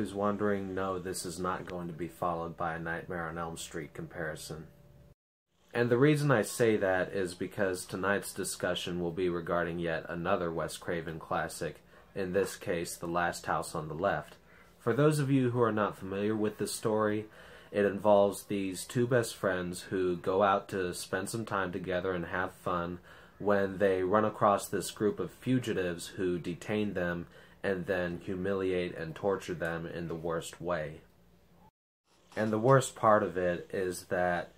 who's wondering, no, this is not going to be followed by a Nightmare on Elm Street comparison. And the reason I say that is because tonight's discussion will be regarding yet another Wes Craven classic, in this case, The Last House on the Left. For those of you who are not familiar with this story, it involves these two best friends who go out to spend some time together and have fun when they run across this group of fugitives who detain them and then humiliate and torture them in the worst way. And the worst part of it is that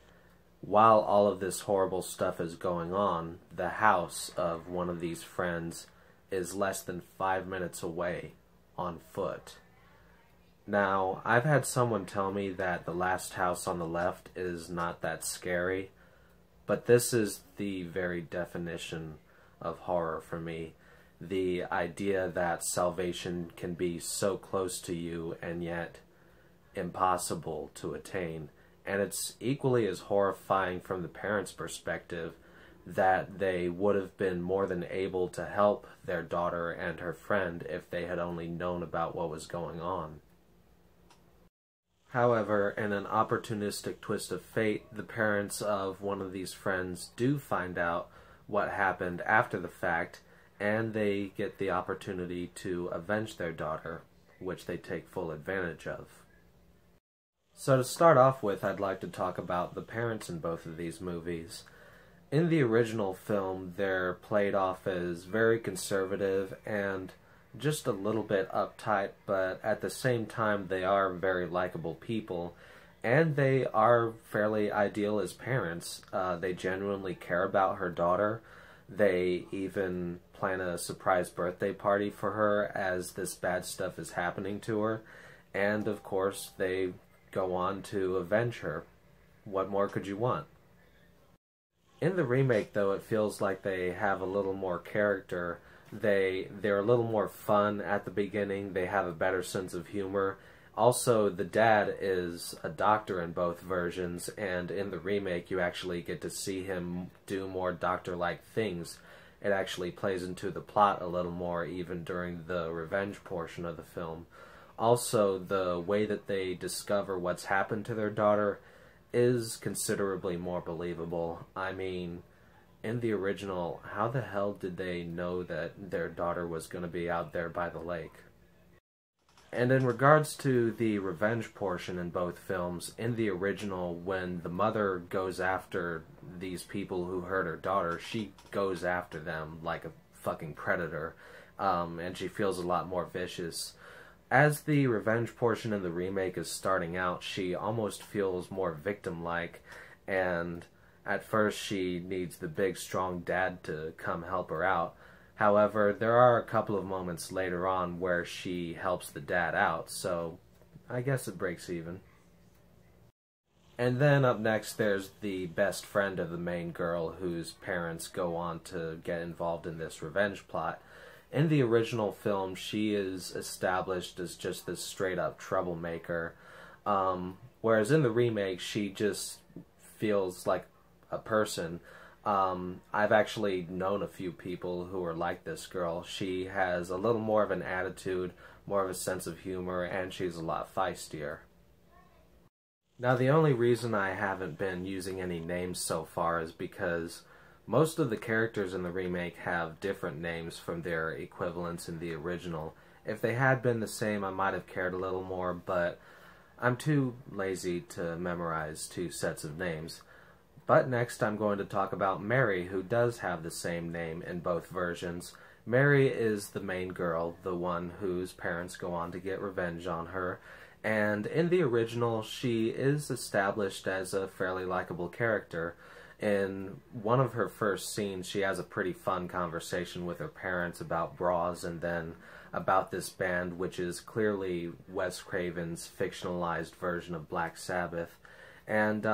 while all of this horrible stuff is going on, the house of one of these friends is less than 5 minutes away on foot. Now, I've had someone tell me that The Last House on the Left is not that scary, but this is the very definition of horror for me. The idea that salvation can be so close to you and yet impossible to attain. And it's equally as horrifying from the parents' perspective that they would have been more than able to help their daughter and her friend if they had only known about what was going on. However, in an opportunistic twist of fate, the parents of one of these friends do find out what happened after the fact, and they get the opportunity to avenge their daughter, which they take full advantage of. So to start off with, I'd like to talk about the parents in both of these movies. In the original film, they're played off as very conservative and just a little bit uptight, but at the same time they are very likable people, and they are fairly ideal as parents. They genuinely care about her daughter. They even plan a surprise birthday party for her as this bad stuff is happening to her, and of course they go on to avenge her. What more could you want? In the remake, though, it feels like they have a little more character. They're a little more fun at the beginning. They have a better sense of humor. Also, the dad is a doctor in both versions, and in the remake you actually get to see him do more doctor-like things. It actually plays into the plot a little more even during the revenge portion of the film. Also, the way that they discover what's happened to their daughter is considerably more believable. I mean, in the original, how the hell did they know that their daughter was going to be out there by the lake? And in regards to the revenge portion in both films, in the original, when the mother goes after these people who hurt her daughter, she goes after them like a fucking predator, and she feels a lot more vicious. As the revenge portion in the remake is starting out, she almost feels more victim-like, and at first she needs the big strong dad to come help her out. However, there are a couple of moments later on where she helps the dad out, so I guess it breaks even. And then up next there's the best friend of the main girl whose parents go on to get involved in this revenge plot. In the original film, she is established as just this straight-up troublemaker, whereas in the remake, she just feels like a person. I've actually known a few people who are like this girl. She has a little more of an attitude, more of a sense of humor, and she's a lot feistier. Now, the only reason I haven't been using any names so far is because most of the characters in the remake have different names from their equivalents in the original. If they had been the same, I might have cared a little more, but I'm too lazy to memorize two sets of names. But next I'm going to talk about Mary, who does have the same name in both versions. Mary is the main girl, the one whose parents go on to get revenge on her, and in the original she is established as a fairly likable character. In one of her first scenes, she has a pretty fun conversation with her parents about bras and then about this band, which is clearly Wes Craven's fictionalized version of Black Sabbath. And,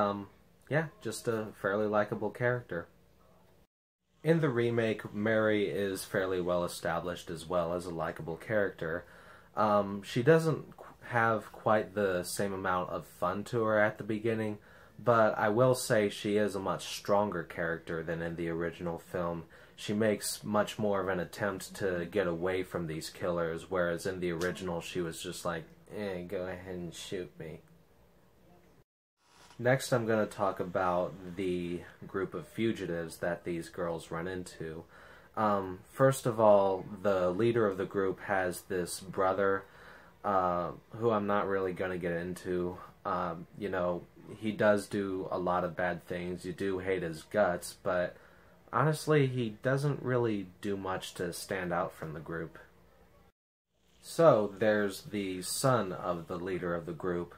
yeah, just a fairly likable character. In the remake, Mary is fairly well established as well as a likable character. She doesn't have quite the same amount of fun to her at the beginning, but I will say she is a much stronger character than in the original film. She makes much more of an attempt to get away from these killers, whereas in the original she was just like go ahead and shoot me. Next, I'm going to talk about the group of fugitives that these girls run into. First of all, the leader of the group has this brother, who I'm not really going to get into. You know, he does do a lot of bad things. You do hate his guts, but honestly, he doesn't really do much to stand out from the group. So, there's the son of the leader of the group.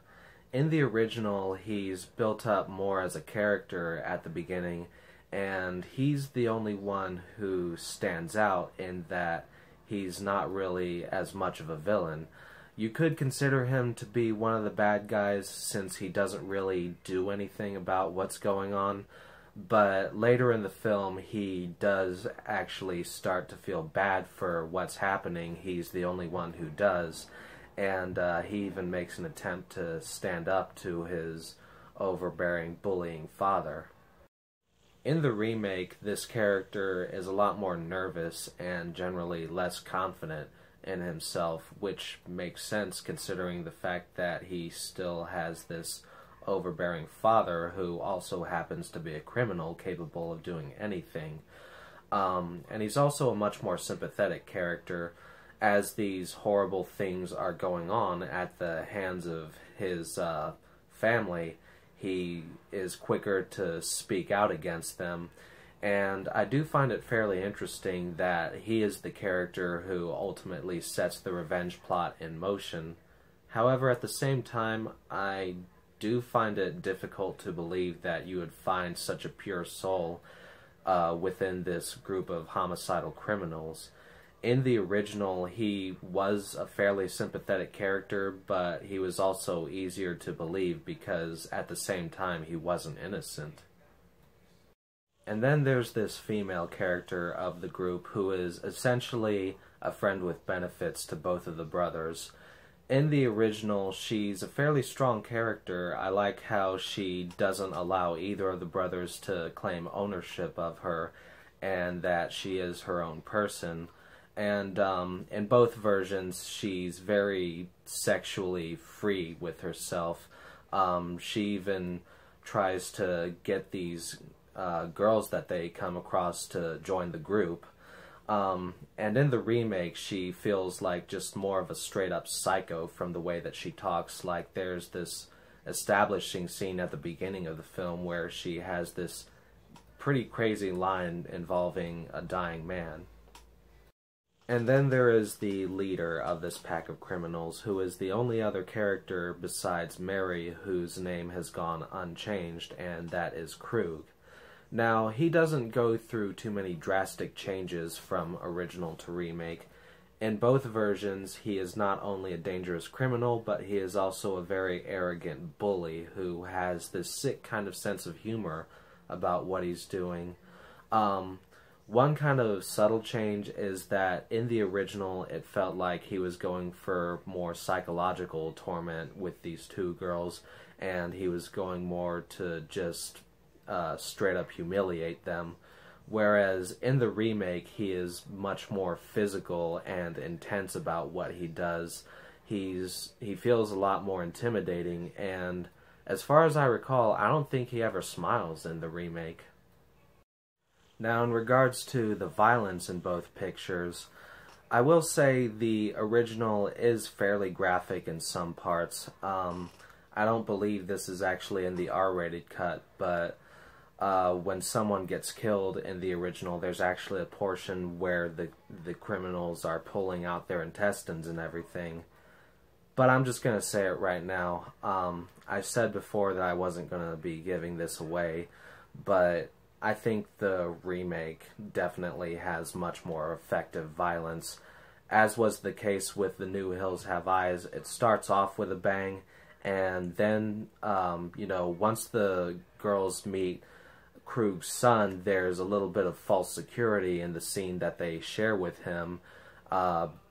In the original, he's built up more as a character at the beginning, and he's the only one who stands out in that he's not really as much of a villain. You could consider him to be one of the bad guys since he doesn't really do anything about what's going on, but later in the film he does actually start to feel bad for what's happening. He's the only one who does, and he even makes an attempt to stand up to his overbearing, bullying father. In the remake, this character is a lot more nervous and generally less confident in himself, which makes sense considering the fact that he still has this overbearing father who also happens to be a criminal capable of doing anything. And he's also a much more sympathetic character. As these horrible things are going on at the hands of his family, he is quicker to speak out against them. And I do find it fairly interesting that he is the character who ultimately sets the revenge plot in motion. However, at the same time, I do find it difficult to believe that you would find such a pure soul within this group of homicidal criminals. In the original, he was a fairly sympathetic character, but he was also easier to believe because at the same time he wasn't innocent. And then there's this female character of the group who is essentially a friend with benefits to both of the brothers. In the original, she's a fairly strong character. I like how she doesn't allow either of the brothers to claim ownership of her, and that she is her own person. And in both versions, she's very sexually free with herself. She even tries to get these girls that they come across to join the group. And in the remake, she feels like just more of a straight-up psycho from the way that she talks. Like, there's this establishing scene at the beginning of the film where she has this pretty crazy line involving a dying man. And then there is the leader of this pack of criminals, who is the only other character besides Mary whose name has gone unchanged, and that is Krug. Now, he doesn't go through too many drastic changes from original to remake. In both versions, he is not only a dangerous criminal, but he is also a very arrogant bully who has this sick kind of sense of humor about what he's doing. One kind of subtle change is that in the original, it felt like he was going for more psychological torment with these two girls, and he was going more to just straight up humiliate them. Whereas in the remake, he is much more physical and intense about what he does. He feels a lot more intimidating, and as far as I recall, I don't think he ever smiles in the remake. Now, in regards to the violence in both pictures, I will say the original is fairly graphic in some parts. I don't believe this is actually in the R-rated cut, but when someone gets killed in the original, there's actually a portion where the criminals are pulling out their intestines and everything. But I'm just going to say it right now. I said before that I wasn't going to be giving this away, but I think the remake definitely has much more effective violence. As was the case with The New Hills Have Eyes, it starts off with a bang, and then, once the girls meet Krug's son, there's a little bit of false security in the scene that they share with him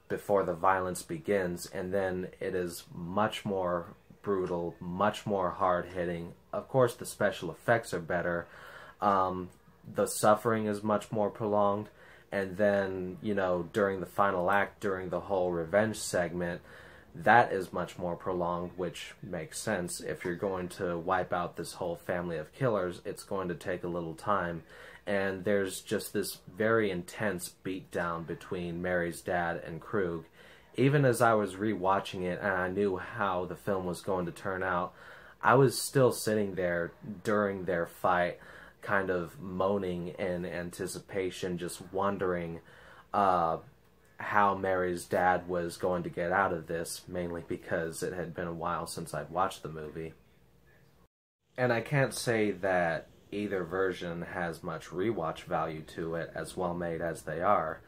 before the violence begins, and then it is much more brutal, much more hard-hitting. Of course, the special effects are better. The suffering is much more prolonged, and then, during the final act, during the whole revenge segment, that is much more prolonged, which makes sense. If you're going to wipe out this whole family of killers, it's going to take a little time. And there's just this very intense beatdown between Mary's dad and Krug. Even as I was rewatching it and I knew how the film was going to turn out, I was still sitting there during their fight, kind of moaning in anticipation, just wondering how Mary's dad was going to get out of this, mainly because it had been a while since I'd watched the movie. And I can't say that either version has much rewatch value to it, as well made as they are,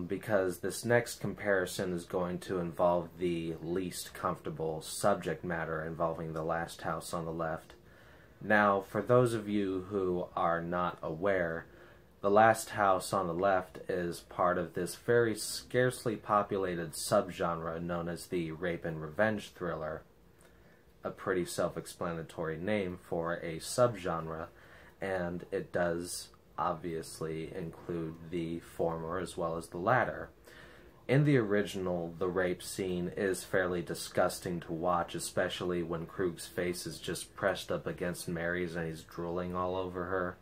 because this next comparison is going to involve the least comfortable subject matter involving The Last House on the Left. Now, for those of you who are not aware, The Last House on the Left is part of this very scarcely populated subgenre known as the rape and revenge thriller. A pretty self-explanatory name for a subgenre, and it does obviously include the former as well as the latter. In the original, the rape scene is fairly disgusting to watch, especially when Krug's face is just pressed up against Mary's and he's drooling all over her.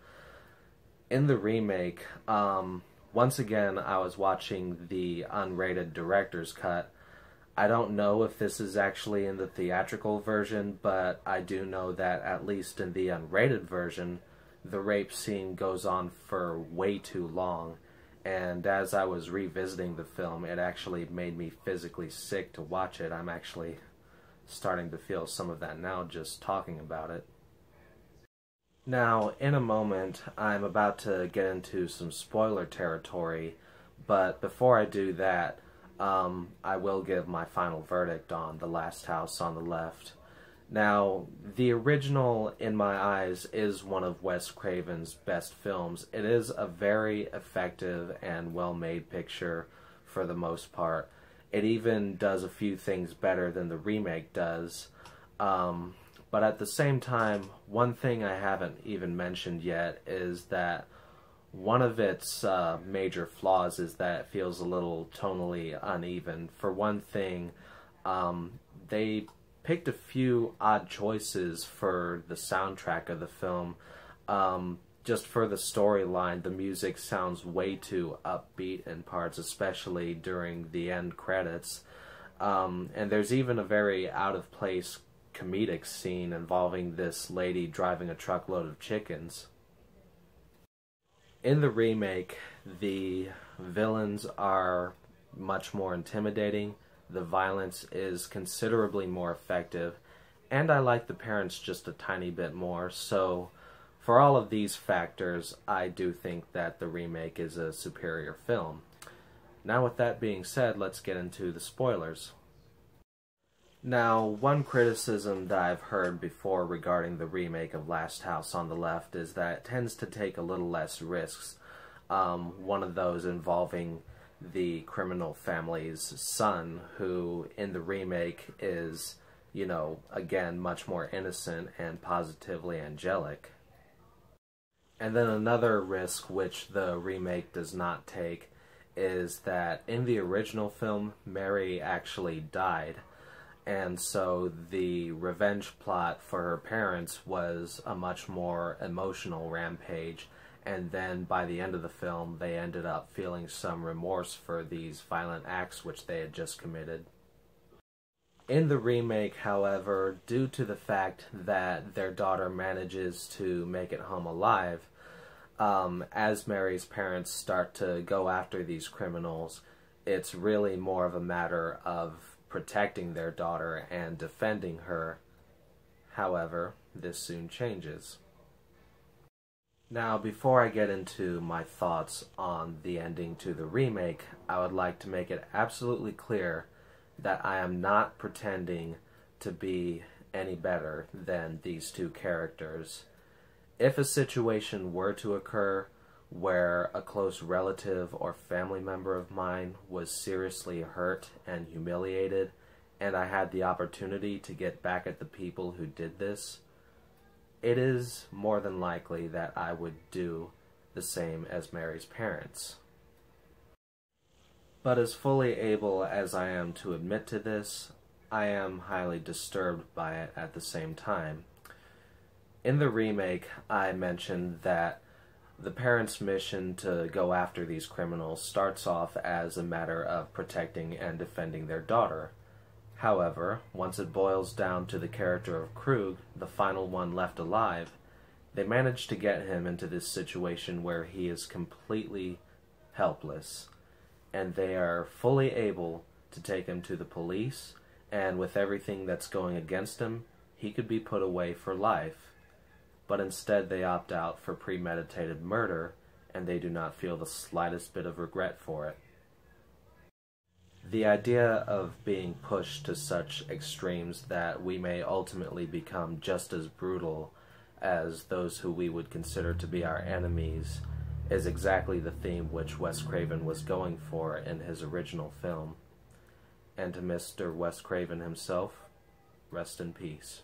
In the remake, once again, I was watching the unrated director's cut. I don't know if this is actually in the theatrical version, but I do know that at least in the unrated version, the rape scene goes on for way too long. And as I was revisiting the film, it actually made me physically sick to watch it. I'm actually starting to feel some of that now just talking about it. Now, in a moment, I'm about to get into some spoiler territory, but before I do that, I will give my final verdict on The Last House on the Left. Now, the original, in my eyes, is one of Wes Craven's best films. It is a very effective and well-made picture for the most part. It even does a few things better than the remake does. But at the same time, one thing I haven't even mentioned yet is that one of its major flaws is that it feels a little tonally uneven. For one thing, they picked a few odd choices for the soundtrack of the film. Just for the storyline, the music sounds way too upbeat in parts, especially during the end credits. And there's even a very out-of-place comedic scene involving this lady driving a truckload of chickens. In the remake, the villains are much more intimidating, the violence is considerably more effective, and I like the parents just a tiny bit more, so for all of these factors, I do think that the remake is a superior film. Now with that being said, let's get into the spoilers. Now, one criticism that I've heard before regarding the remake of Last House on the Left is that it tends to take a little less risks. One of those involving the criminal family's son, who in the remake is, you know, again, much more innocent and positively angelic. And then another risk which the remake does not take is that in the original film, Mary actually died. And so the revenge plot for her parents was a much more emotional rampage, and then by the end of the film they ended up feeling some remorse for these violent acts which they had just committed. In the remake, however, due to the fact that their daughter manages to make it home alive, as Mary's parents start to go after these criminals, it's really more of a matter of protecting their daughter and defending her. However, this soon changes. Now, before I get into my thoughts on the ending to the remake, I would like to make it absolutely clear that I am not pretending to be any better than these two characters. If a situation were to occur where a close relative or family member of mine was seriously hurt and humiliated, and I had the opportunity to get back at the people who did this, it is more than likely that I would do the same as Mary's parents. But as fully able as I am to admit to this, I am highly disturbed by it at the same time. In the remake, I mentioned that the parents' mission to go after these criminals starts off as a matter of protecting and defending their daughter. However, once it boils down to the character of Krug, the final one left alive, they manage to get him into this situation where he is completely helpless, and they are fully able to take him to the police, and with everything that's going against him, he could be put away for life. But instead they opt out for premeditated murder, and they do not feel the slightest bit of regret for it. The idea of being pushed to such extremes that we may ultimately become just as brutal as those who we would consider to be our enemies is exactly the theme which Wes Craven was going for in his original film. And to Mr. Wes Craven himself, rest in peace.